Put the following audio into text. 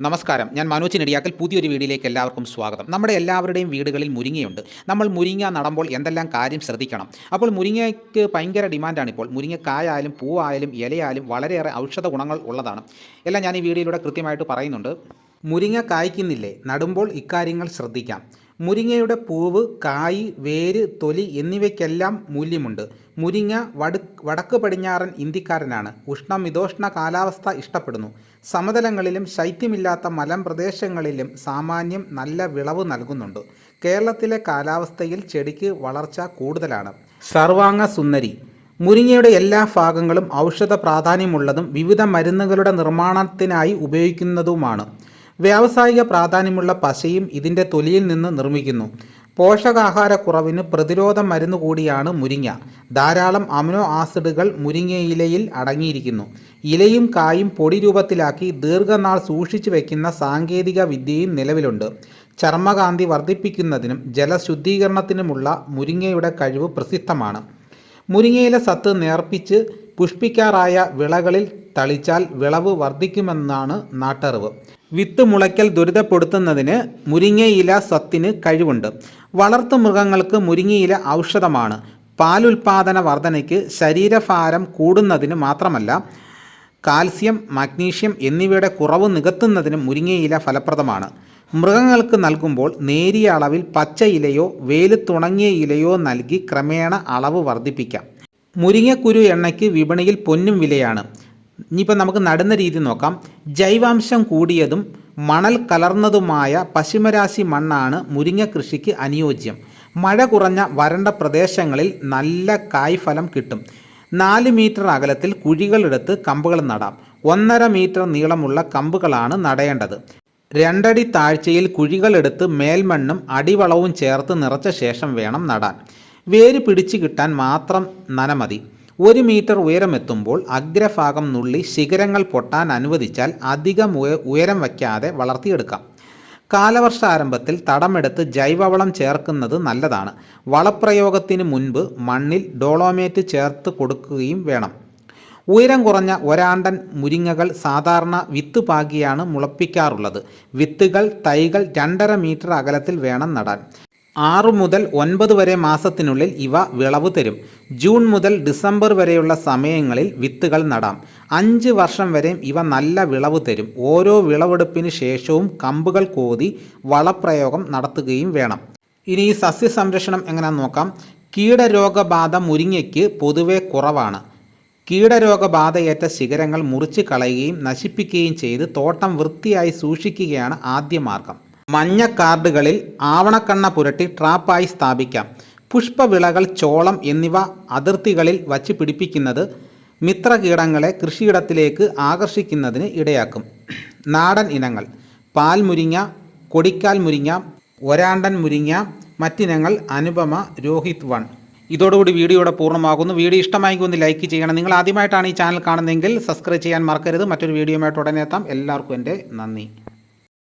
നമസ്കാരം, ഞാൻ മനോജ് നെടിയാക്കൽ. പുതിയൊരു വീഡിയോയിലേക്ക് എല്ലാവർക്കും സ്വാഗതം. നമ്മുടെ എല്ലാവരുടെയും വീടുകളിൽ മുരിങ്ങയുണ്ട്. നമ്മൾ മുരിങ്ങ നടുമ്പോൾ എന്തെല്ലാം കാര്യം ശ്രദ്ധിക്കണം? അപ്പോൾ മുരിങ്ങയ്ക്ക് ഭയങ്കര ഡിമാൻഡാണിപ്പോൾ. മുരിങ്ങക്കായാലും പൂവായാലും ഇലയായാലും വളരെയേറെ ഔഷധ ഗുണങ്ങൾ ഉള്ളതാണ്. എല്ലാം ഞാൻ ഈ വീഡിയോയിലൂടെ കൃത്യമായിട്ട് പറയുന്നുണ്ട്. മുരിങ്ങ കായ്ക്കുന്നില്ലേ? നടുമ്പോൾ ഇക്കാര്യങ്ങൾ ശ്രദ്ധിക്കാം. മുരിങ്ങയുടെ പൂവ്, കായ്, വേര്, തൊലി എന്നിവയ്ക്കെല്ലാം മൂല്യമുണ്ട്. മുരിങ്ങ വടക്ക് പടിഞ്ഞാറൻ ഇന്ത്യക്കാരനാണ്. ഉഷ്ണമിതോഷ്ണ കാലാവസ്ഥ ഇഷ്ടപ്പെടുന്നു. സമതലങ്ങളിലും ശൈത്യമില്ലാത്ത മലമ്പ്രദേശങ്ങളിലും സാമാന്യം നല്ല വിളവ് നൽകുന്നുണ്ട്. കേരളത്തിലെ കാലാവസ്ഥയിൽ ചെടിക്ക് വളർച്ച കൂടുതലാണ്. സർവാംഗ സുന്ദരി. മുരിങ്ങയുടെ എല്ലാ ഭാഗങ്ങളും ഔഷധ പ്രാധാന്യമുള്ളതും വിവിധ മരുന്നുകളുടെ നിർമ്മാണത്തിനായി ഉപയോഗിക്കുന്നതുമാണ്. വ്യാവസായിക പ്രാധാന്യമുള്ള പശയും ഇതിൻ്റെ തൊലിയിൽ നിന്ന് നിർമ്മിക്കുന്നു. പോഷകാഹാരക്കുറവിന് പ്രതിരോധ മരുന്ന് കൂടിയാണ് മുരിങ്ങ. ധാരാളം അമിനോ ആസിഡുകൾ മുരിങ്ങയിലയിൽ അടങ്ങിയിരിക്കുന്നു. ഇലയും കായും പൊടി രൂപത്തിലാക്കി ദീർഘനാൾ സൂക്ഷിച്ചു വയ്ക്കുന്ന സാങ്കേതിക വിദ്യയും നിലവിലുണ്ട്. ചർമ്മകാന്തി വർദ്ധിപ്പിക്കുന്നതിനും ജലശുദ്ധീകരണത്തിനുമുള്ള മുരിങ്ങയുടെ കഴിവ് പ്രസിദ്ധമാണ്. മുരിങ്ങയില സത്ത് നേർപ്പിച്ച് പുഷ്പിക്കാറായ വിളകളിൽ തളിച്ചാൽ വിളവ് വർദ്ധിക്കുമെന്നാണ് നാട്ടറിവ്. വിത്ത് മുളയ്ക്കൽ ത്വരിതപ്പെടുത്തുന്നതിന് മുരിങ്ങയില സത്തിന് കഴിവുണ്ട്. വളർത്തു മൃഗങ്ങൾക്ക് മുരിങ്ങയില ഔഷധമാണ്. പാലുൽപാദന വർധനയ്ക്ക്, ശരീരഭാരം കൂടുന്നതിന് മാത്രമല്ല കാൽസ്യം, മഗ്നീഷ്യം എന്നിവയുടെ കുറവ് നികത്തുന്നതിനും മുരിങ്ങയില ഫലപ്രദമാണ്. മൃഗങ്ങൾക്ക് നൽകുമ്പോൾ നേരിയ അളവിൽ പച്ച ഇലയോ വെയിലത്തുണങ്ങിയ ഇലയോ നൽകി ക്രമേണ അളവ് വർദ്ധിപ്പിക്കാം. മുരിങ്ങക്കുരു എണ്ണയ്ക്ക് വിപണിയിൽ പൊന്നും വിലയാണ്. ഇനിയിപ്പോൾ നമുക്ക് നടുന്ന രീതി നോക്കാം. ജൈവാംശം കൂടിയതും മണൽ കലർന്നതുമായ പശിമരാശി മണ്ണാണ് മുരിങ്ങ കൃഷിക്ക് അനുയോജ്യം. മഴ കുറഞ്ഞ വരണ്ട പ്രദേശങ്ങളിൽ നല്ല കായ്ഫലം കിട്ടും. 4 മീറ്റർ അകലത്തിൽ കുഴികളെടുത്ത് കമ്പുകൾ നടാം. 1.5 മീറ്റർ നീളമുള്ള കമ്പുകളാണ് നടേണ്ടത്. 2 അടി താഴ്ചയിൽ കുഴികളെടുത്ത് മേൽമണ്ണും അടിവളവും ചേർത്ത് നിറച്ച ശേഷം വേണം നടാൻ. വേര് പിടിച്ചു കിട്ടാൻ മാത്രം നന മതി. 1 മീറ്റർ ഉയരമെത്തുമ്പോൾ അഗ്രഭാഗം നുള്ളി ശിഖരങ്ങൾ പൊട്ടാൻ അനുവദിച്ചാൽ അധികം ഉയരം വയ്ക്കാതെ വളർത്തിയെടുക്കാം. കാലവർഷാരംഭത്തിൽ തടമെടുത്ത് ജൈവവളം ചേർക്കുന്നത് നല്ലതാണ്. വളപ്രയോഗത്തിന് മുൻപ് മണ്ണിൽ ഡോളോമേറ്റ് ചേർത്ത് കൊടുക്കുകയും വേണം. ഉയരം കുറഞ്ഞ ഒരാണ്ടൻ മുരിങ്ങകൾ സാധാരണ വിത്ത് പാകിയാണ് മുളപ്പിക്കാറുള്ളത്. വിത്തുകൾ, തൈകൾ 2.5 മീറ്റർ അകലത്തിൽ വേണം നടാൻ. 6 മുതൽ 9 വരെ മാസത്തിനുള്ളിൽ ഇവ വിളവ് തരും. ജൂൺ മുതൽ ഡിസംബർ വരെയുള്ള സമയങ്ങളിൽ വിത്തുകൾ നടാം. 5 വർഷം വരെ ഇവ നല്ല വിളവ് തരും. ഓരോ വിളവെടുപ്പിന് ശേഷവും കമ്പുകൾ കോതി വളപ്രയോഗം നടത്തുകയും വേണം. ഇനി ഈ സസ്യസംരക്ഷണം എങ്ങനെയാണെന്ന് നോക്കാം. കീടരോഗബാധ മുരിങ്ങയ്ക്ക് പൊതുവെ കുറവാണ്. കീടരോഗബാധയേറ്റ ശിഖരങ്ങൾ മുറിച്ച് കളയുകയും നശിപ്പിക്കുകയും ചെയ്ത് തോട്ടം വൃത്തിയായി സൂക്ഷിക്കുകയാണ് ആദ്യ മാർഗം. മഞ്ഞ കാർഡുകളിൽ ആവണക്കണ്ണ പുരട്ടി ട്രാപ്പായി സ്ഥാപിക്കാം. പുഷ്പവിളകൾ, ചോളം എന്നിവ അതിർത്തികളിൽ വച്ച് പിടിപ്പിക്കുന്നത് മിത്രകീടങ്ങളെ കൃഷിയിടത്തിലേക്ക് ആകർഷിക്കുന്നതിന് ഇടയാക്കും. നാടൻ ഇനങ്ങൾ: പാൽമുരിങ്ങ, കൊടിക്കാൽ മുരിങ്ങ, ഒരാണ്ടൻ മുരിങ്ങ. മറ്റിനങ്ങൾ അനുപമ, രോഹിത് 1. ഇതോടുകൂടി വീഡിയോയുടെ പൂർണ്ണമാകുന്നു. വീഡിയോ ഇഷ്ടമായെങ്കിൽ ഒന്ന് ലൈക്ക് ചെയ്യണം. നിങ്ങൾ ആദ്യമായിട്ടാണ് ഈ ചാനൽ കാണുന്നതെങ്കിൽ സബ്സ്ക്രൈബ് ചെയ്യാൻ മറക്കരുത്. മറ്റൊരു വീഡിയോയുമായിട്ട് ഉടനെ എത്താം. എല്ലാവർക്കും എൻ്റെ നന്ദി.